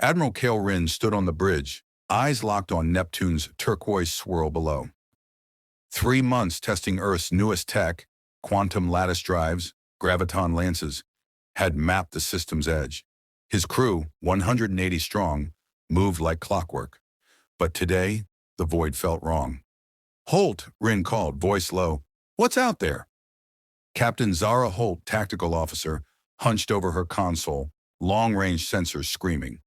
Admiral Cale Rin stood on the bridge, eyes locked on Neptune's turquoise swirl below. 3 months testing Earth's newest tech, quantum lattice drives, graviton lances, had mapped the system's edge. His crew, 180 strong, moved like clockwork. But today, the void felt wrong. "Holt," Rin called, voice low. "What's out there?" Captain Zara Holt, tactical officer, hunched over her console, long-range sensors screaming.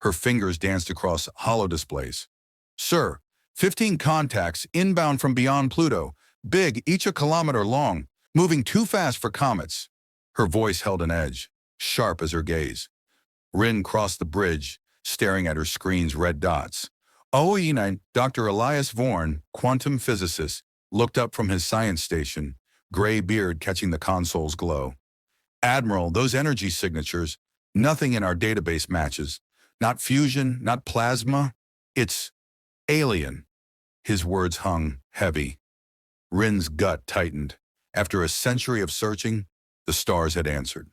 Her fingers danced across hollow displays. "Sir, 15 contacts inbound from beyond Pluto, big, each a kilometer long, moving too fast for comets." Her voice held an edge, sharp as her gaze. Rin crossed the bridge, staring at her screen's red dots. OE9, Dr. Elias Vorn, quantum physicist, looked up from his science station, gray beard catching the console's glow. "Admiral, those energy signatures, nothing in our database matches. Not fusion, not plasma. It's alien." His words hung heavy. Rin's gut tightened. After a century of searching, the stars had answered.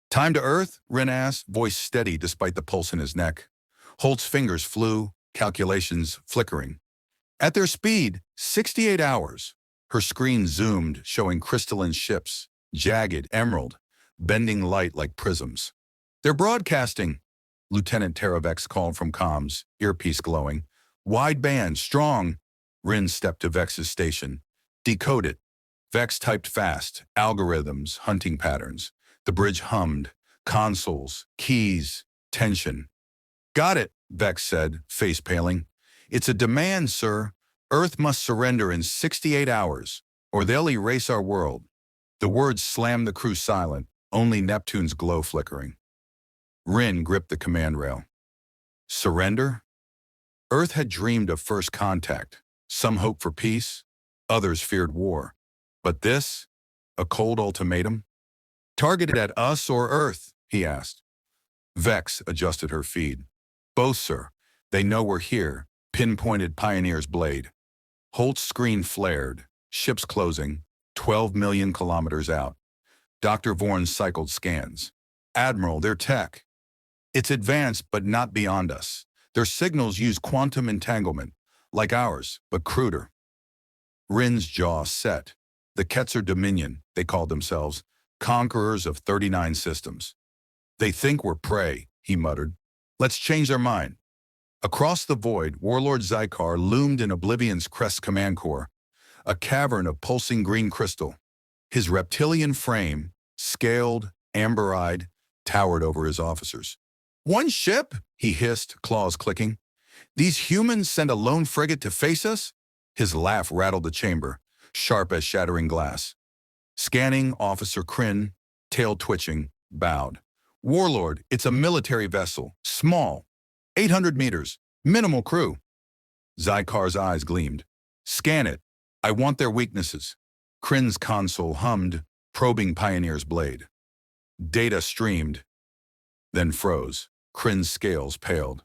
"Time to Earth?" Rin asked, voice steady despite the pulse in his neck. Holt's fingers flew, calculations flickering. "At their speed, 68 hours. Her screen zoomed, showing crystalline ships, jagged, emerald, bending light like prisms. "They're broadcasting," Lieutenant Teravex called from comms, earpiece glowing. "Wide band, strong." Rin stepped to Vex's station. "Decode it." Vex typed fast, algorithms, hunting patterns. The bridge hummed, consoles, keys, tension. "Got it," Vex said, face paling. "It's a demand, sir. Earth must surrender in 68 hours, or they'll erase our world." The words slammed the crew silent, only Neptune's glow flickering. Rin gripped the command rail. Surrender? Earth had dreamed of first contact. Some hoped for peace, others feared war. But this? A cold ultimatum? "Targeted at us or Earth?" he asked. Vex adjusted her feed. "Both, sir. They know we're here," pinpointed Pioneer's blade. Holt's screen flared, ships closing, 12 million kilometers out. Dr. Vorn cycled scans. "Admiral, their tech. It's advanced but not beyond us. Their signals use quantum entanglement, like ours, but cruder." Rin's jaw set. The Ketzer Dominion, they called themselves, conquerors of 39 systems. "They think we're prey," he muttered. "Let's change their mind." Across the void, Warlord Zykar loomed in Oblivion's Crest Command Core, a cavern of pulsing green crystal. His reptilian frame, scaled, amber-eyed, towered over his officers. "One ship?" he hissed, claws clicking. "These humans send a lone frigate to face us?" His laugh rattled the chamber, sharp as shattering glass. Scanning, Officer Kryn, tail twitching, bowed. "Warlord, it's a military vessel, small, 800 meters, minimal crew." Zykar's eyes gleamed. "Scan it. I want their weaknesses." Kryn's console hummed, probing Pioneer's blade. Data streamed, then froze. Kryn's scales paled.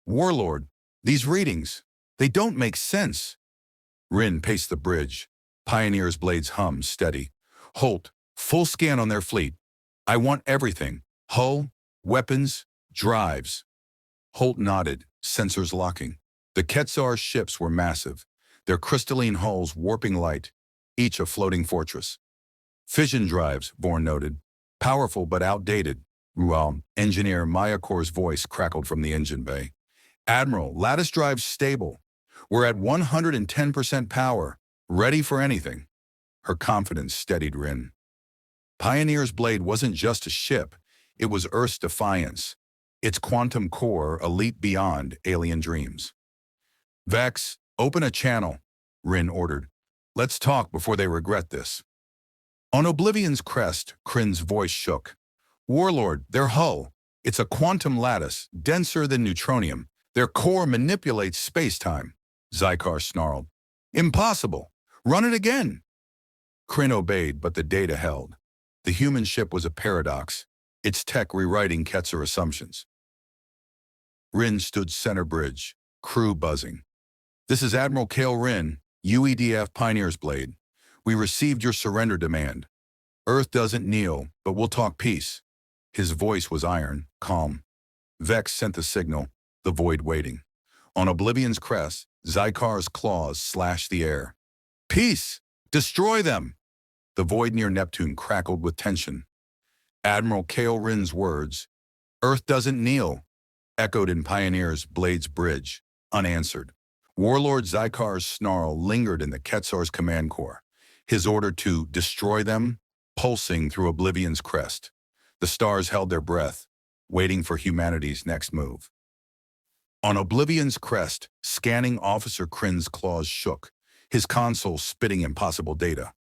"Warlord, these readings, they don't make sense." Rin paced the bridge. Pioneer's blades hummed, steady. "Holt, full scan on their fleet. I want everything. Hull, weapons, drives." Holt nodded, sensors locking. The Ketzar ships were massive, their crystalline hulls warping light, each a floating fortress. "Fission drives," Vorn noted. "Powerful but outdated." Engineer Mayakor's voice crackled from the engine bay. "Admiral, lattice drives stable. We're at 110% power, ready for anything." Her confidence steadied Rin. Pioneer's blade wasn't just a ship, it was Earth's defiance. Its quantum core a leap beyond alien dreams. "Vex, open a channel," Rin ordered. "Let's talk before they regret this." On Oblivion's crest, Kryn's voice shook. "Warlord, their hull. It's a quantum lattice, denser than neutronium. Their core manipulates space-time." Zykar snarled. "Impossible. Run it again." Kryn obeyed, but the data held. The human ship was a paradox, its tech rewriting Ketzer assumptions. Rin stood center bridge, crew buzzing. "This is Admiral Cale Rin, UEDF Pioneer's Blade. We received your surrender demand. Earth doesn't kneel, but we'll talk peace." His voice was iron, calm. Vex sent the signal, the void waiting. On Oblivion's crest, Zykar's claws slashed the air. Peace! Destroy them! The void near Neptune crackled with tension. Admiral Kale Rin's words, Earth doesn't kneel, echoed in Pioneer's Blade's bridge, unanswered. Warlord Zykar's snarl lingered in the Quetzar's command core, his order to destroy them pulsing through Oblivion's crest. The stars held their breath, waiting for humanity's next move. On Oblivion's crest, scanning Officer Kryn's claws shook, his console spitting impossible data.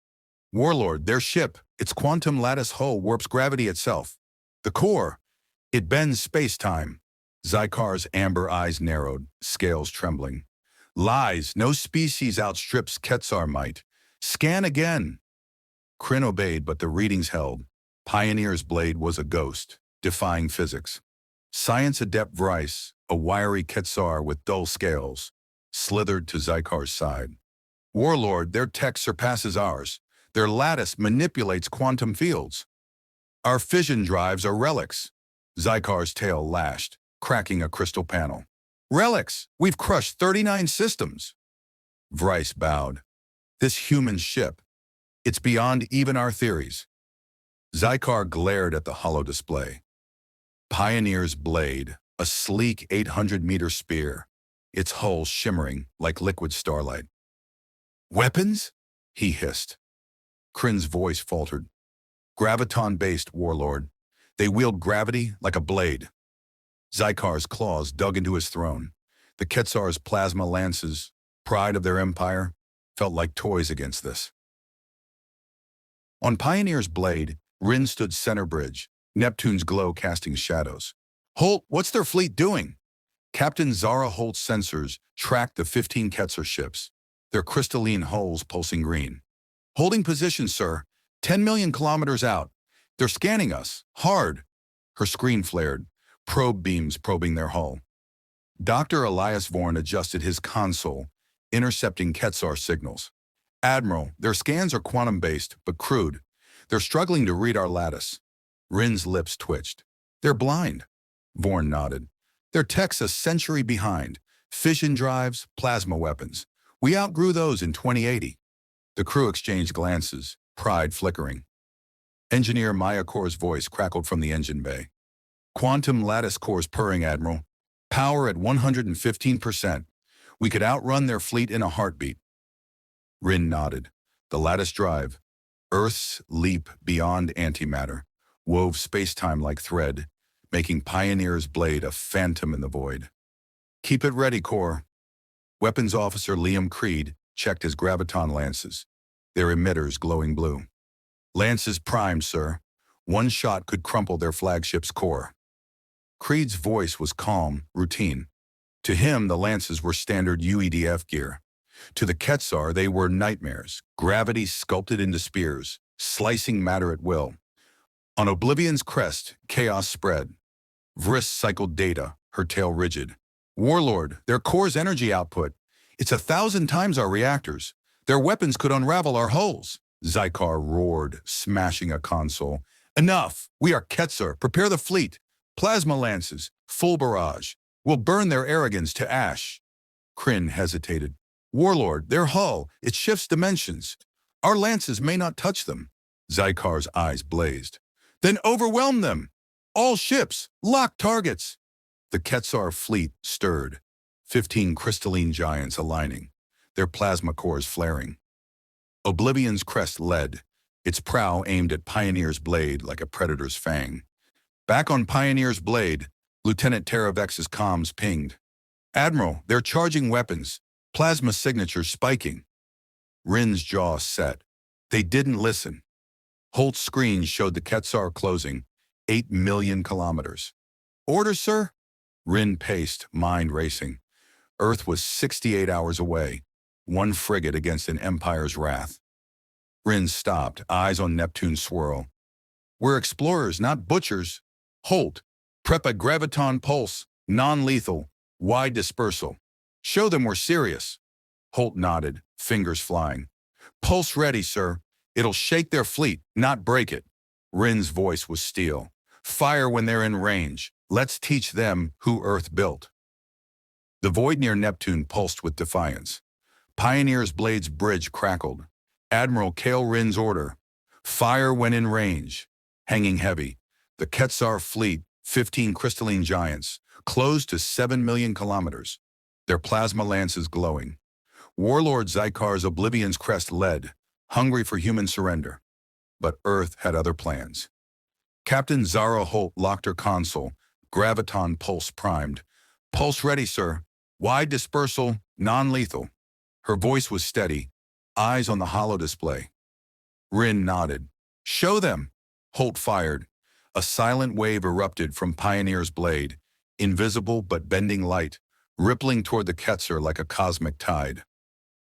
Warlord, their ship, its quantum lattice hull warps gravity itself. The core, it bends space-time. Zykar's amber eyes narrowed, scales trembling. Lies, no species outstrips Quetzar might. Scan again. Kryn obeyed, but the readings held. Pioneer's blade was a ghost, defying physics. Science adept Vryce, a wiry Quetzar with dull scales, slithered to Zykar's side. Warlord, their tech surpasses ours. Their lattice manipulates quantum fields. Our fission drives are relics. Zykar's tail lashed, cracking a crystal panel. Relics! We've crushed 39 systems. Vryce bowed. This human ship, it's beyond even our theories. Zykar glared at the hollow display. Pioneer's blade, a sleek 800-meter spear, its hull shimmering like liquid starlight. Weapons? He hissed. Kryn's voice faltered. Graviton-based, Warlord. They wield gravity like a blade. Zykar's claws dug into his throne. The Quetzar's plasma lances, pride of their empire, felt like toys against this. On Pioneer's blade, Rin stood center bridge, Neptune's glow casting shadows. Holt, what's their fleet doing? Captain Zara Holt's sensors tracked the 15 Quetzar ships, their crystalline hulls pulsing green. Holding position, sir. 10 million kilometers out. They're scanning us. Hard. Her screen flared, probe beams probing their hull. Dr. Elias Vorn adjusted his console, intercepting Quetzar signals. Admiral, their scans are quantum-based, but crude. They're struggling to read our lattice. Rin's lips twitched. They're blind. Vorn nodded. Their tech's a century behind. Fission drives, plasma weapons. We outgrew those in 2080. The crew exchanged glances, pride flickering. Engineer Maya Kor's voice crackled from the engine bay. Quantum lattice cores purring, Admiral. Power at 115%. We could outrun their fleet in a heartbeat. Rin nodded. The lattice drive, Earth's leap beyond antimatter, wove space-time like thread, making Pioneer's blade a phantom in the void. Keep it ready, Kor. Weapons Officer Liam Creed checked his graviton lances, their emitters glowing blue. Lances primed, sir. One shot could crumple their flagship's core. Creed's voice was calm, routine. To him, the lances were standard UEDF gear. To the Quetzar, they were nightmares, gravity sculpted into spears, slicing matter at will. On Oblivion's crest, chaos spread. Vriss cycled data, her tail rigid. Warlord, their core's energy output. It's 1,000 times our reactors. Their weapons could unravel our hulls. Zykar roared, smashing a console. Enough! We are Quetzar. Prepare the fleet. Plasma lances, full barrage. We'll burn their arrogance to ash. Kryn hesitated. Warlord, their hull, it shifts dimensions. Our lances may not touch them. Zykar's eyes blazed. Then overwhelm them! All ships, lock targets! The Quetzar fleet stirred, 15 crystalline giants aligning, their plasma cores flaring. Oblivion's crest led, its prow aimed at Pioneer's blade like a predator's fang. Back on Pioneer's blade, Lieutenant Teravex's comms pinged. Admiral, they're charging weapons, plasma signatures spiking. Rin's jaw set. They didn't listen. Holt's screen showed the Quetzar closing, 8 million kilometers. Orders, sir? Rin paced, mind racing. Earth was 68 hours away, one frigate against an empire's wrath. Rin stopped, eyes on Neptune's swirl. We're explorers, not butchers. Holt, prep a graviton pulse, non-lethal, wide dispersal. Show them we're serious. Holt nodded, fingers flying. Pulse ready, sir. It'll shake their fleet, not break it. Rin's voice was steel. Fire when they're in range. Let's teach them who Earth built. The void near Neptune pulsed with defiance. Pioneer's Blade's bridge crackled. Admiral Kale Rin's order. Fire when in range. Hanging heavy. The Quetzar fleet, 15 crystalline giants, closed to 7 million kilometers. Their plasma lances glowing. Warlord Zykar's Oblivion's crest led, hungry for human surrender. But Earth had other plans. Captain Zara Holt locked her console, graviton pulse primed. Pulse ready, sir. Wide dispersal, non-lethal. Her voice was steady, eyes on the holo display. Rin nodded. Show them. Holt fired. A silent wave erupted from Pioneer's blade, invisible but bending light, rippling toward the Quetzar like a cosmic tide.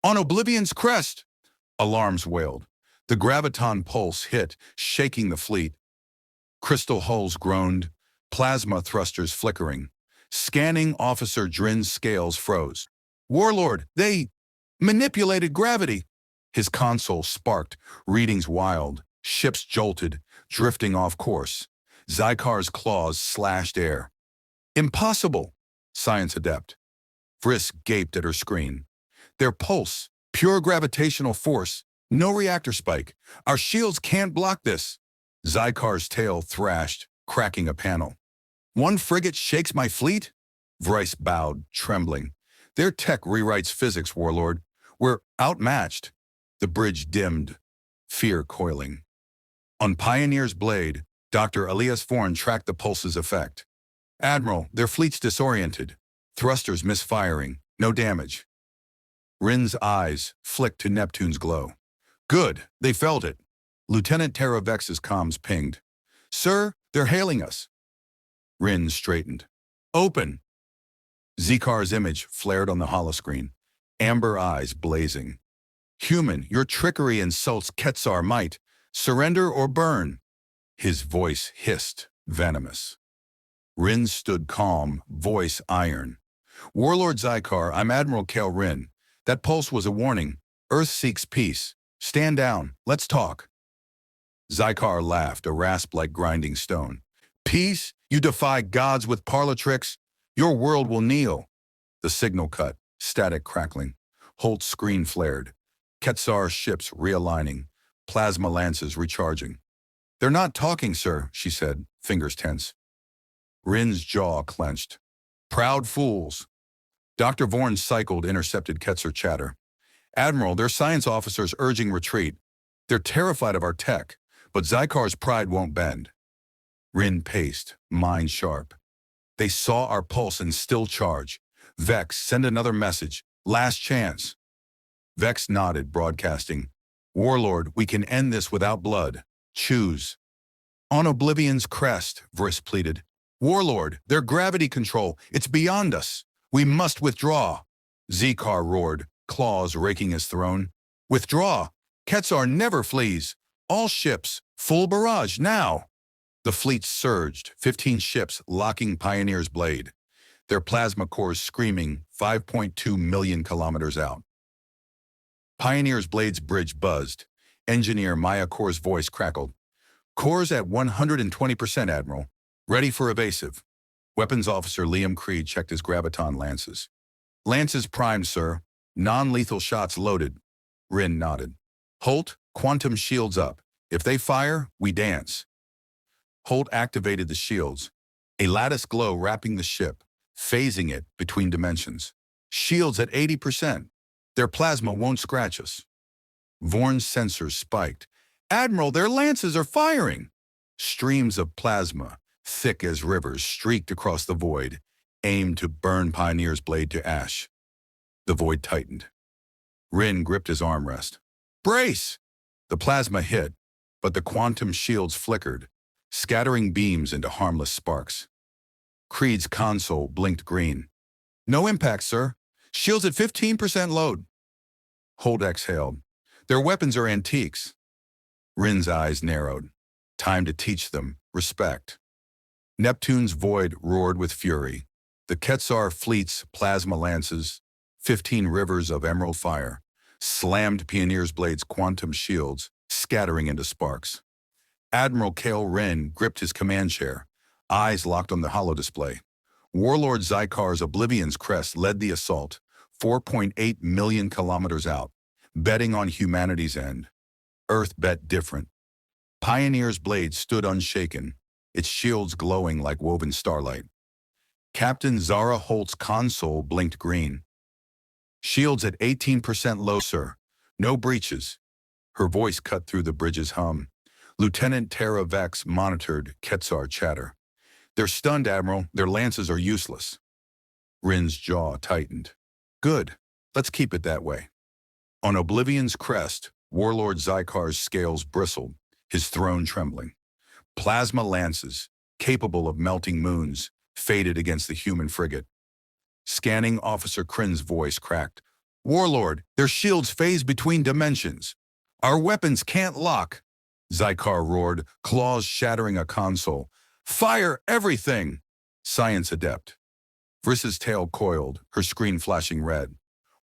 On Oblivion's crest! Alarms wailed. The graviton pulse hit, shaking the fleet. Crystal hulls groaned, plasma thrusters flickering. Scanning Officer Drin's scales froze. Warlord, they manipulated gravity. His console sparked, readings wild, ships jolted, drifting off course. Zykar's claws slashed air. Impossible, science adept. Vrisk gaped at her screen. Their pulse, pure gravitational force, no reactor spike. Our shields can't block this. Zykar's tail thrashed, cracking a panel. One frigate shakes my fleet? Vrisk bowed, trembling. Their tech rewrites physics, Warlord. We're outmatched. The bridge dimmed, fear coiling. On Pioneer's blade, Dr. Elias Vorn tracked the pulse's effect. Admiral, their fleet's disoriented. Thrusters misfiring, no damage. Rin's eyes flicked to Neptune's glow. Good, they felt it. Lieutenant Teravex's comms pinged. Sir, they're hailing us. Rin straightened. Open. Zykar's image flared on the holoscreen, amber eyes blazing. Human, your trickery insults Quetzar might. Surrender or burn. His voice hissed, venomous. Rin stood calm, voice iron. Warlord Zykar, I'm Admiral Kale Rin. That pulse was a warning. Earth seeks peace. Stand down. Let's talk. Zykar laughed, a rasp like grinding stone. Peace? You defy gods with parlor tricks? Your world will kneel. The signal cut, static crackling. Holt's screen flared. Quetzar ships realigning, plasma lances recharging. They're not talking, sir, she said, fingers tense. Rin's jaw clenched. Proud fools. Dr. Vorn cycled intercepted Quetzar chatter. Admiral, their science officers urging retreat. They're terrified of our tech, but Zykar's pride won't bend. Rin paced, mind sharp. They saw our pulse and still charge. Vex, send another message. Last chance. Vex nodded, broadcasting. Warlord, we can end this without blood. Choose. On Oblivion's crest, Vrisk pleaded. Warlord, their gravity control, it's beyond us. We must withdraw. Zykar roared, claws raking his throne. Withdraw. Quetzar never flees. All ships, full barrage, now. The fleet surged, 15 ships locking Pioneer's blade. Their plasma cores screaming 5.2 million kilometers out. Pioneer's blade's bridge buzzed. Engineer Maya Core's voice crackled. Cores at 120%, Admiral. Ready for evasive. Weapons Officer Liam Creed checked his graviton lances. Lances primed, sir. Non-lethal shots loaded. Rin nodded. Holt, quantum shields up. If they fire, we dance. Holt activated the shields. A lattice glow wrapping the ship, phasing it between dimensions. Shields at 80%. Their plasma won't scratch us. Vorn's sensors spiked. Admiral, their lances are firing. Streams of plasma, thick as rivers, streaked across the void, aimed to burn Pioneer's blade to ash. The void tightened. Rin gripped his armrest. Brace! The plasma hit, but the quantum shields flickered, scattering beams into harmless sparks. Creed's console blinked green. No impact, sir. Shields at 15% load. Holt exhaled. Their weapons are antiques. Rin's eyes narrowed. Time to teach them respect. Neptune's void roared with fury. The Quetzar fleet's plasma lances, 15 rivers of emerald fire, slammed Pioneer's blade's quantum shields, scattering into sparks. Admiral Kale Rin gripped his command chair, eyes locked on the holodisplay. Warlord Zykar's Oblivion's crest led the assault, 4.8 million kilometers out, betting on humanity's end. Earth bet different. Pioneer's blade stood unshaken, its shields glowing like woven starlight. Captain Zara Holt's console blinked green. Shields at 18% low, sir. No breaches. Her voice cut through the bridge's hum. Lieutenant Tara Vex monitored Quetzar chatter. They're stunned, Admiral. Their lances are useless. Rin's jaw tightened. Good. Let's keep it that way. On Oblivion's crest, Warlord Zykar's scales bristled, his throne trembling. Plasma lances, capable of melting moons, faded against the human frigate. Scanning Officer Crin's voice cracked. Warlord, their shields phase between dimensions. Our weapons can't lock. Zykar roared, claws shattering a console. Fire everything! Science adept. Vriss's tail coiled, her screen flashing red.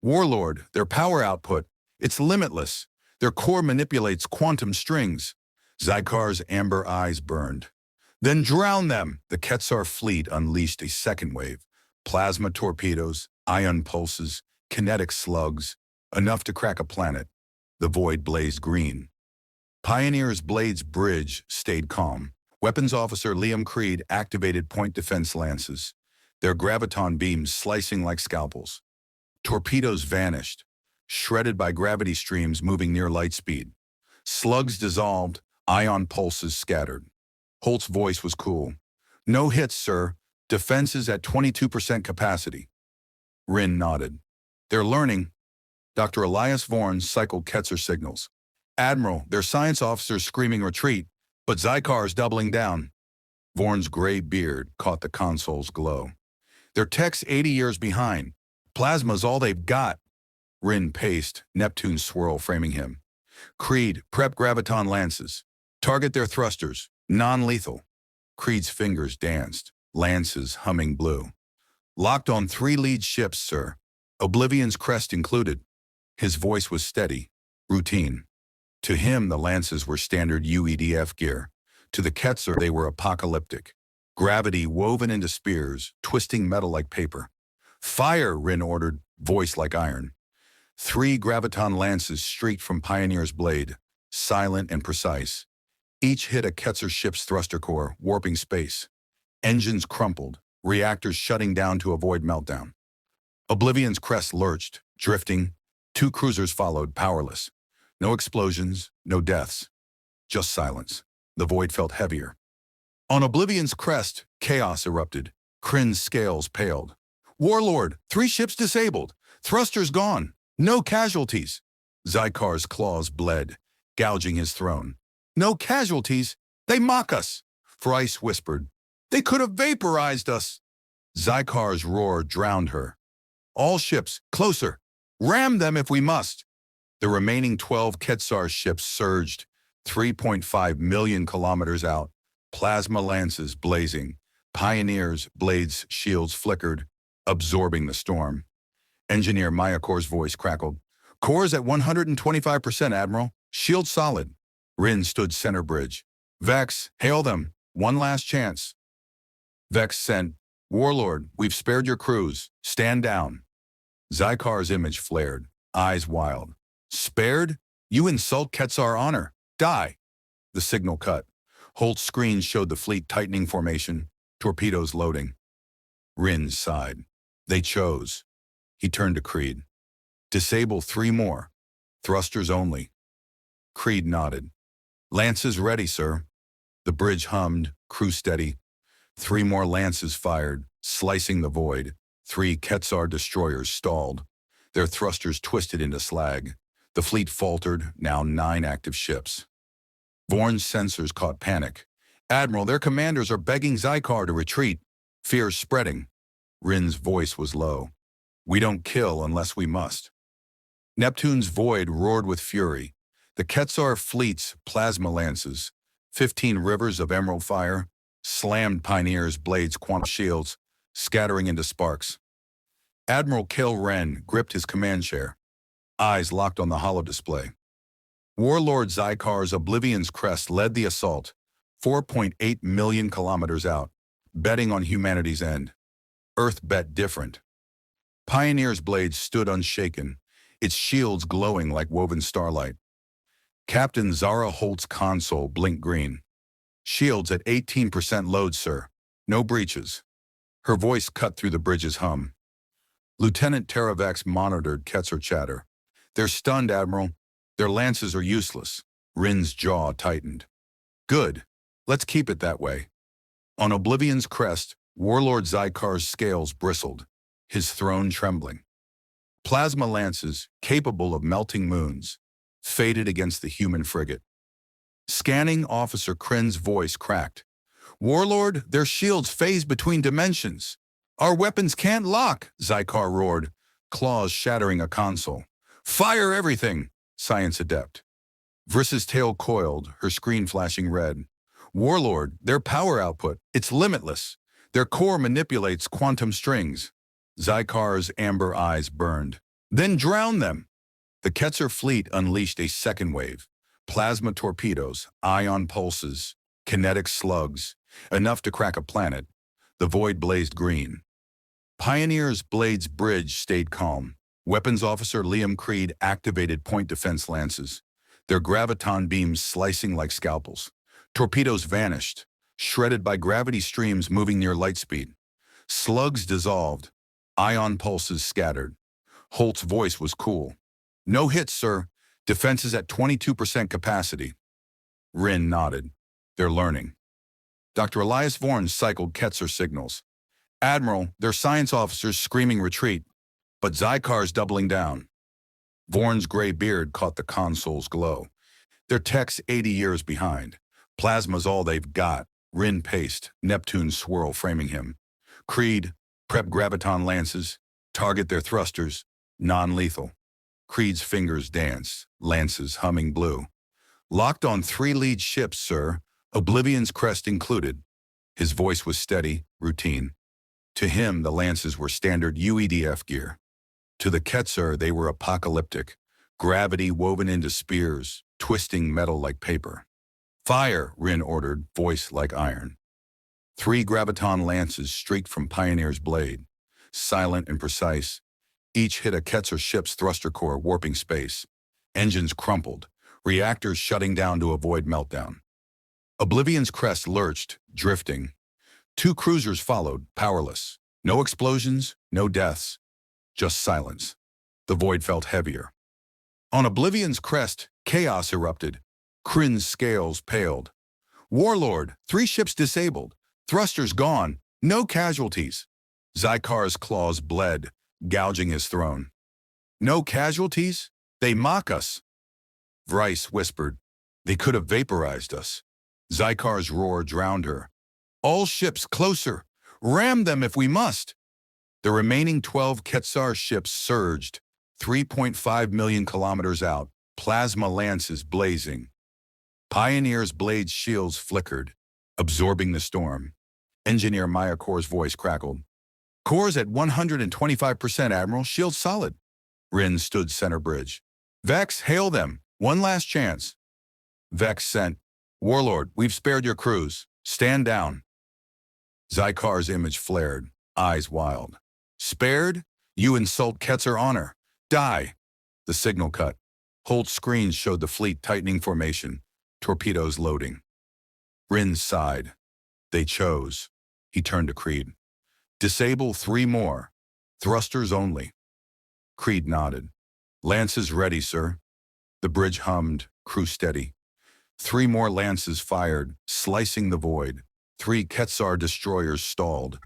Warlord, their power output, it's limitless. Their core manipulates quantum strings. Zykar's amber eyes burned. Then drown them! The Quetzar fleet unleashed a second wave. Plasma torpedoes, ion pulses, kinetic slugs, enough to crack a planet. The void blazed green. Pioneer's Blade's bridge stayed calm. Weapons Officer Liam Creed activated point defense lances, their graviton beams slicing like scalpels. Torpedoes vanished, shredded by gravity streams moving near light speed. Slugs dissolved, ion pulses scattered. Holt's voice was cool. No hits, sir. Defenses at 22% capacity. Rin nodded. They're learning. Dr. Elias Vorn cycled Quetzar signals. Admiral, their science officers screaming retreat, but Zykar's doubling down. Vorn's gray beard caught the console's glow. Their tech's 80 years behind. Plasma's all they've got. Rin paced, Neptune's swirl framing him. Creed, prep graviton lances. Target their thrusters. Non-lethal. Creed's fingers danced, lances humming blue. Locked on 3 lead ships, sir. Oblivion's crest included. His voice was steady, routine. To him, the lances were standard UEDF gear. To the Quetzar, they were apocalyptic. Gravity woven into spears, twisting metal like paper. Fire, Rin ordered, voice like iron. 3 graviton lances streaked from Pioneer's blade, silent and precise. Each hit a Quetzar ship's thruster core, warping space. Engines crumpled, reactors shutting down to avoid meltdown. Oblivion's crest lurched, drifting. 2 cruisers followed, powerless. No explosions, no deaths. Just silence. The void felt heavier. On Oblivion's crest, chaos erupted. Crin's scales paled. Warlord, 3 ships disabled. Thrusters gone. No casualties. Zykar's claws bled, gouging his throne. No casualties? They mock us. Thrice whispered. They could have vaporized us. Zykar's roar drowned her. All ships, closer. Ram them if we must. The remaining 12 Quetzar ships surged, 3.5 million kilometers out, plasma lances blazing, Pioneer's blades shields flickered, absorbing the storm. Engineer Mayakor's voice crackled. Cores at 125%, Admiral. Shield solid. Rin stood center bridge. Vex, hail them. One last chance. Vex sent, Warlord, we've spared your crews. Stand down. Zykar's image flared, eyes wild. Spared? You insult Quetzar honor. Die. The signal cut. Holt's screen showed the fleet tightening formation, torpedoes loading. Rin sighed. They chose. He turned to Creed. Disable 3 more. Thrusters only. Creed nodded. Lances ready, sir. The bridge hummed, crew steady. 3 more lances fired, slicing the void. 3 Quetzar destroyers stalled. Their thrusters twisted into slag. The fleet faltered, now 9 active ships. Vorn's sensors caught panic. Admiral, their commanders are begging Zykar to retreat. Fear spreading. Rin's voice was low. We don't kill unless we must. Neptune's void roared with fury. The Quetzar fleet's plasma lances, 15 rivers of emerald fire, slammed Pioneer's blades quantum shields, scattering into sparks. Admiral Kel Ren gripped his command chair, eyes locked on the holodisplay. Warlord Zykar's Oblivion's crest led the assault, 4.8 million kilometers out. betting on humanity's end. Earth bet different. Pioneer's blade stood unshaken, its shields glowing like woven starlight. Captain Zara Holt's console blinked green. Shields at 18% load, sir. No breaches. Her voice cut through the bridge's hum. Lieutenant Teravax monitored Ketzer chatter. They're stunned, Admiral. Their lances are useless. Rin's jaw tightened. Good. Let's keep it that way. On Oblivion's crest, Warlord Zykar's scales bristled, his throne trembling. Plasma lances, capable of melting moons, faded against the human frigate. Scanning Officer Kryn's voice cracked. Warlord, their shields phase between dimensions. Our weapons can't lock, Zykar roared, claws shattering a console. Fire everything, Science Adept. Vriss's tail coiled, her screen flashing red. Warlord, their power output, it's limitless. Their core manipulates quantum strings. Zykar's amber eyes burned. Then drown them. The Ketzer fleet unleashed a second wave. Plasma torpedoes, ion pulses, kinetic slugs, enough to crack a planet. The void blazed green. Pioneer's Blade's bridge stayed calm. Weapons Officer Liam Creed activated point defense lances, their graviton beams slicing like scalpels. Torpedoes vanished, shredded by gravity streams moving near light speed. Slugs dissolved, ion pulses scattered. Holt's voice was cool. No hits, sir. Defenses at 22% capacity. Rin nodded. They're learning. Dr. Elias Vorn cycled Ketzer signals. Admiral, their science officers screaming retreat, but Zykar's doubling down. Vorn's gray beard caught the console's glow. Their tech's 80 years behind. Plasma's all they've got. Rin paced, Neptune's swirl framing him. Creed, prep graviton lances, target their thrusters, non-lethal. Creed's fingers danced, lances humming blue. Locked on 3 lead ships, sir, Oblivion's crest included. His voice was steady, routine. To him, the lances were standard UEDF gear. To the Ketzer, they were apocalyptic, gravity woven into spears, twisting metal like paper. Fire, Rin ordered, voice like iron. 3 graviton lances streaked from Pioneer's blade, silent and precise. Each hit a Ketzer ship's thruster core, warping space. Engines crumpled, reactors shutting down to avoid meltdown. Oblivion's crest lurched, drifting. 2 cruisers followed, powerless. No explosions, no deaths, just silence. The void felt heavier. On Oblivion's crest, chaos erupted. Kryn's scales paled. Warlord, 3 ships disabled. Thrusters gone. No casualties. Zykar's claws bled, gouging his throne. No casualties? They mock us. Vrice whispered. They could have vaporized us. Zykar's roar drowned her. All ships closer. Ram them if we must. The remaining 12 Ketzer ships surged, 3.5 million kilometers out, plasma lances blazing. Pioneer's blade shields flickered, absorbing the storm. Engineer Mayakor's voice crackled. Core's at 125%, Admiral. Shield solid. Rin stood center bridge. Vex, hail them. One last chance. Vex sent. Warlord, we've spared your crews. Stand down. Zykar's image flared, eyes wild. Spared? You insult Ketzer honor. Die. The signal cut. Holt's screen showed the fleet tightening formation, torpedoes loading. Rin sighed. They chose. He turned to Creed. Disable 3 more. Thrusters only. Creed nodded. Lances ready, sir. The bridge hummed, crew steady. 3 more lances fired, slicing the void. 3 Ketzer destroyers stalled,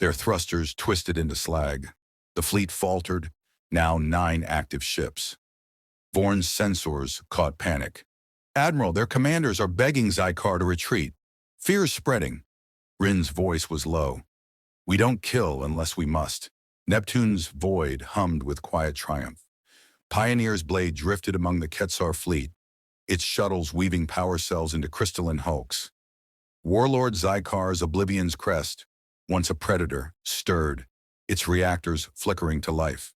their thrusters twisted into slag. The fleet faltered, now 9 active ships. Vorn's sensors caught panic. Admiral, their commanders are begging Zykar to retreat. Fear is spreading. Rin's voice was low. We don't kill unless we must. Neptune's void hummed with quiet triumph. Pioneer's blade drifted among the Ketzer fleet, its shuttles weaving power cells into crystalline hulks. Warlord Zykar's Oblivion's crest, once a predator, stirred, its reactors flickering to life.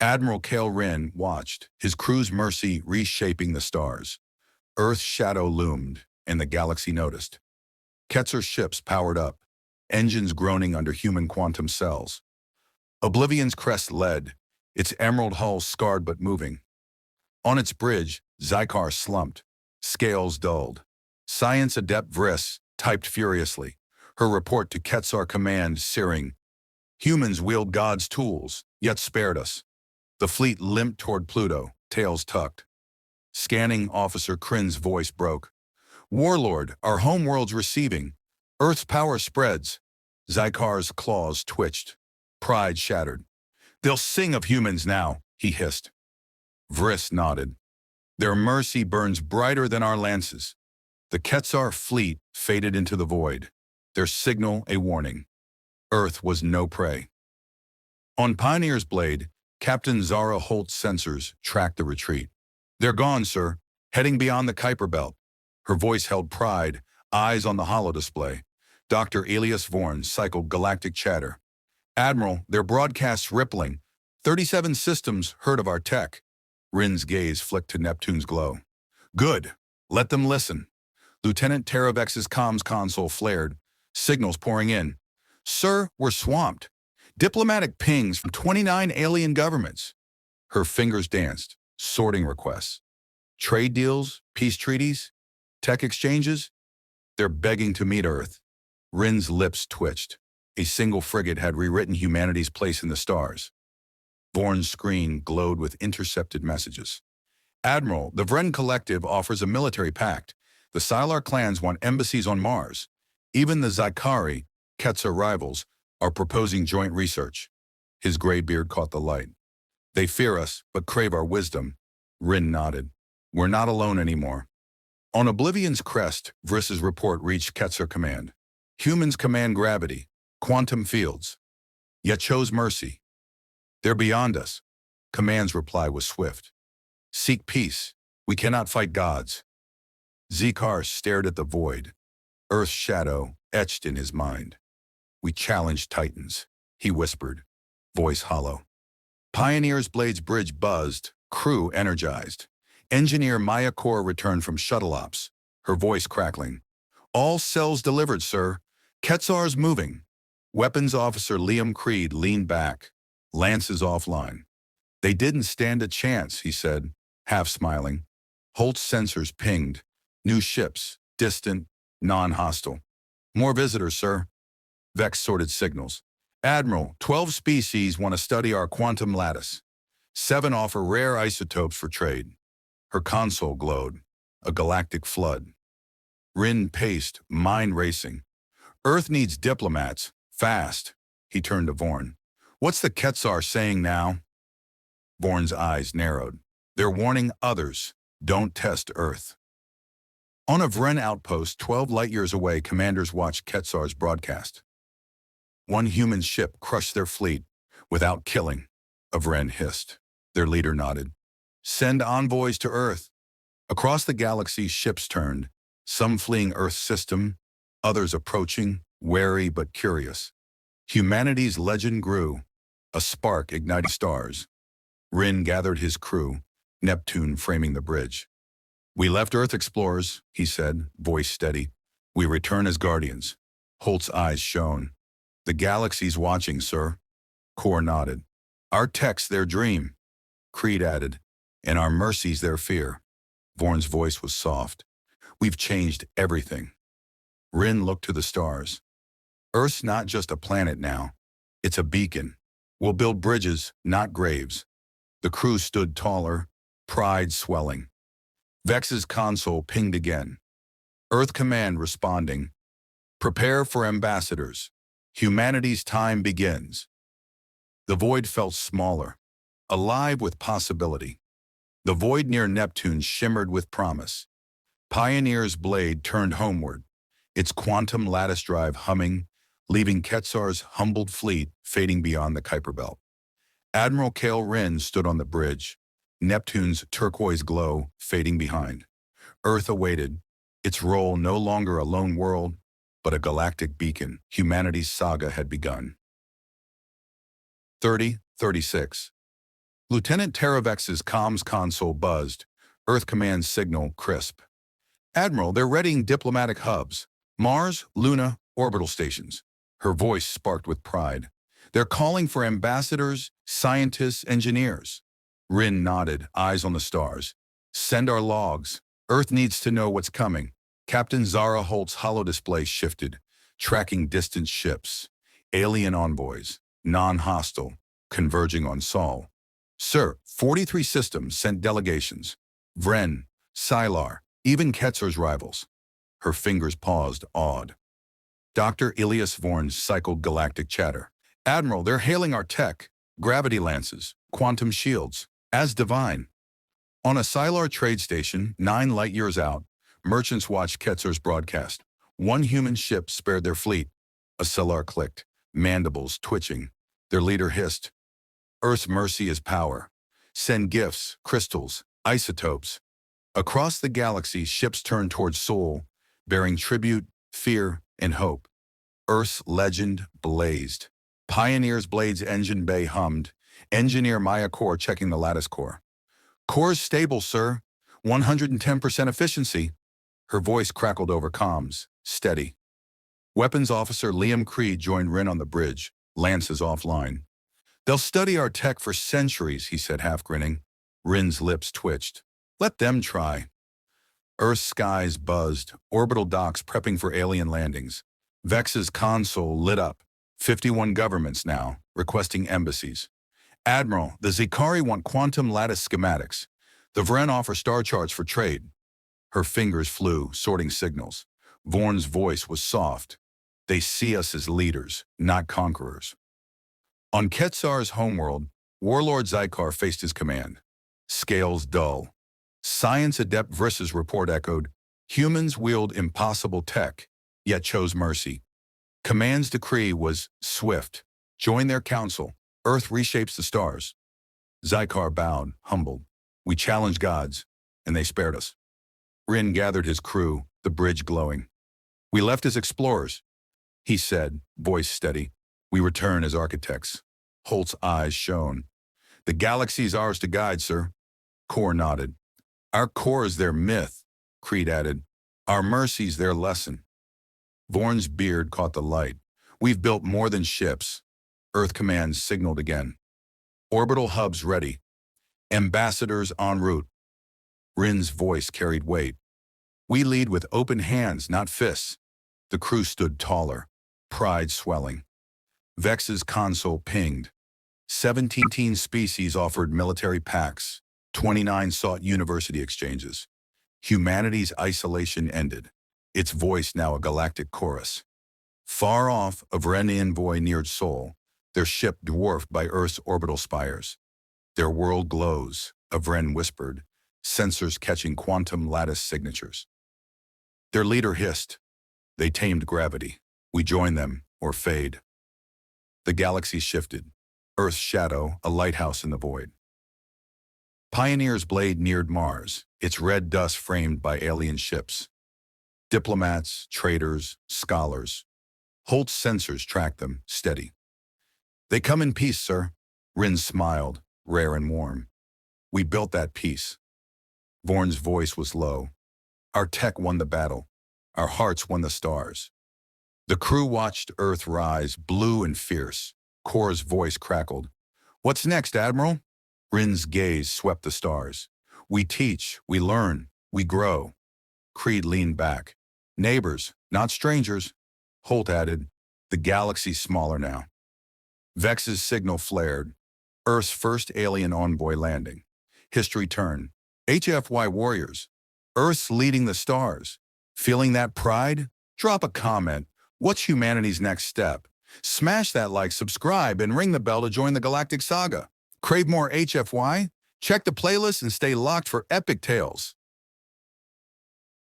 Admiral Kale Rin watched, his crew's mercy reshaping the stars. Earth's shadow loomed, and the galaxy noticed. Ketzer's ships powered up, engines groaning under human quantum cells. Oblivion's crest led, its emerald hull scarred but moving. On its bridge, Zykar slumped, scales dulled. Science Adept Vriss typed furiously, her report to Quetzar Command searing. Humans wield God's tools, yet spared us. The fleet limped toward Pluto, tails tucked. Scanning Officer Kryn's voice broke. Warlord, our homeworld's receiving. Earth's power spreads. Zykar's claws twitched. Pride shattered. They'll sing of humans now, he hissed. Vriss nodded. Their mercy burns brighter than our lances. The Quetzar fleet faded into the void, their signal a warning. Earth was no prey. On Pioneer's blade, Captain Zara Holt's sensors tracked the retreat. They're gone, sir, heading beyond the Kuiper Belt. Her voice held pride, eyes on the holodisplay. Dr. Elias Vorn cycled galactic chatter. Admiral, their broadcasts rippling. 37 systems heard of our tech. Rin's gaze flicked to Neptune's glow. Good. Let them listen. Lieutenant Teravex's comms console flared. Signals pouring in. Sir, we're swamped. Diplomatic pings from 29 alien governments. Her fingers danced. Sorting requests. Trade deals, peace treaties, tech exchanges. They're begging to meet Earth. Rin's lips twitched. A single frigate had rewritten humanity's place in the stars. Vorn's screen glowed with intercepted messages. Admiral, the Vren Collective offers a military pact. The Sylar clans want embassies on Mars. Even the Zykari, Quetzar rivals, are proposing joint research. His gray beard caught the light. They fear us, but crave our wisdom. Rin nodded. We're not alone anymore. On Oblivion's crest, Vriss's report reached Quetzar Command. Humans command gravity, quantum fields, yet chose mercy. They're beyond us. Command's reply was swift. Seek peace. We cannot fight gods. Zykar stared at the void, Earth's shadow etched in his mind. We challenge titans, he whispered, voice hollow. Pioneer's Blade's bridge buzzed, crew energized. Engineer Maya Kor returned from shuttle ops, her voice crackling. All cells delivered, sir. Quetzar's moving. Weapons Officer Liam Creed leaned back, lances offline. They didn't stand a chance, he said, half smiling. Holt's sensors pinged. New ships, distant, non-hostile. More visitors, sir. Vex sorted signals. Admiral, 12 species want to study our quantum lattice. 7 offer rare isotopes for trade. Her console glowed, a galactic flood. Rin paced, mind racing. Earth needs diplomats, fast. He turned to Vorn. What's the Quetzar saying now? Vorn's eyes narrowed. They're warning others, don't test Earth. On a Vren outpost 12 light-years away, commanders watched Quetzar's broadcast. One human ship crushed their fleet without killing, a Vren hissed. Their leader nodded. Send envoys to Earth. Across the galaxy, ships turned, some fleeing Earth's system, others approaching, wary but curious. Humanity's legend grew, a spark igniting stars. Rin gathered his crew, Neptune framing the bridge. We left Earth explorers, he said, voice steady. We return as guardians. Holt's eyes shone. The galaxy's watching, sir. Kor nodded. Our tech's their dream. Creed added. And our mercy's their fear. Vorn's voice was soft. We've changed everything. Rin looked to the stars. Earth's not just a planet now. It's a beacon. We'll build bridges, not graves. The crew stood taller, pride swelling. Vex's console pinged again. Earth Command responding. Prepare for ambassadors. Humanity's time begins. The void felt smaller, alive with possibility. The void near Neptune shimmered with promise. Pioneer's blade turned homeward, its quantum lattice drive humming, leaving Quetzar's humbled fleet fading beyond the Kuiper Belt. Admiral Kale Rin stood on the bridge, Neptune's turquoise glow fading behind. Earth awaited, its role no longer a lone world, but a galactic beacon. Humanity's saga had begun. 3036. Lieutenant Teravex's comms console buzzed, Earth Command signal crisp. Admiral, they're readying diplomatic hubs, Mars, Luna, orbital stations. Her voice sparked with pride. They're calling for ambassadors, scientists, engineers. Rin nodded, eyes on the stars. Send our logs. Earth needs to know what's coming. Captain Zara Holt's holodisplay shifted, tracking distant ships. Alien envoys, non-hostile, converging on Sol. Sir, 43 systems sent delegations. Vren, Sylar, even Ketzer's rivals. Her fingers paused, awed. Dr. Ilias Vorn's cycled galactic chatter. Admiral, they're hailing our tech. Gravity lances, quantum shields, as divine. On a Sylar trade station, 9 light-years out, merchants watched Ketzer's broadcast. One human ship spared their fleet. A Sylar clicked, mandibles twitching. Their leader hissed, Earth's mercy is power. Send gifts, crystals, isotopes. Across the galaxy, ships turned towards Sol, bearing tribute, fear, and hope. Earth's legend blazed. Pioneer's Blade's engine bay hummed. Engineer Maya Core checking the lattice core. Core's stable, sir. 110% efficiency. Her voice crackled over comms. Steady. Weapons Officer Liam Creed joined Rin on the bridge. Lances offline. They'll study our tech for centuries, he said, half grinning. Rin's lips twitched. Let them try. Earth's skies buzzed, orbital docks prepping for alien landings. Vex's console lit up. 51 governments now, requesting embassies. Admiral, the Zikari want quantum lattice schematics. The Vren offer star charts for trade. Her fingers flew, sorting signals. Vorn's voice was soft. They see us as leaders, not conquerors. On Ketzar's homeworld, Warlord Zykar faced his command. Scales dull. Science Adept Vris's report echoed, humans wield impossible tech, yet chose mercy. Command's decree was swift. Join their council. Earth reshapes the stars. Zykar bowed, humbled. We challenged gods, and they spared us. Rin gathered his crew, the bridge glowing. We left as explorers, he said, voice steady. We return as architects. Holt's eyes shone. The galaxy's ours to guide, sir. Core nodded. Our core is their myth, Creed added. Our mercy's their lesson. Vorn's beard caught the light. We've built more than ships. Earth Command signaled again. Orbital hubs ready. Ambassadors en route. Rin's voice carried weight. We lead with open hands, not fists. The crew stood taller, pride swelling. Vex's console pinged. 17 species offered military pacts. 29 sought university exchanges. Humanity's isolation ended, its voice now a galactic chorus. Far off, a Vren envoy neared Sol, their ship dwarfed by Earth's orbital spires. Their world glows, a Vren whispered, sensors catching quantum lattice signatures. Their leader hissed. They tamed gravity. We join them, or fade. The galaxy shifted. Earth's shadow, a lighthouse in the void. Pioneer's Blade neared Mars, its red dust framed by alien ships. Diplomats, traders, scholars. Holt's sensors tracked them, steady. They come in peace, sir. Rin smiled, rare and warm. We built that peace. Vorn's voice was low. Our tech won the battle. Our hearts won the stars. The crew watched Earth rise, blue and fierce. Core's voice crackled. What's next, Admiral? Rin's gaze swept the stars. We teach, we learn, we grow. Creed leaned back. Neighbors, not strangers. Holt added, the galaxy's smaller now. Vex's signal flared. Earth's first alien envoy landing. History turned. HFY warriors. Earth's leading the stars. Feeling that pride? Drop a comment. What's humanity's next step? Smash that like, subscribe, and ring the bell to join the Galactic Saga. Crave more HFY? Check the playlist and stay locked for epic tales.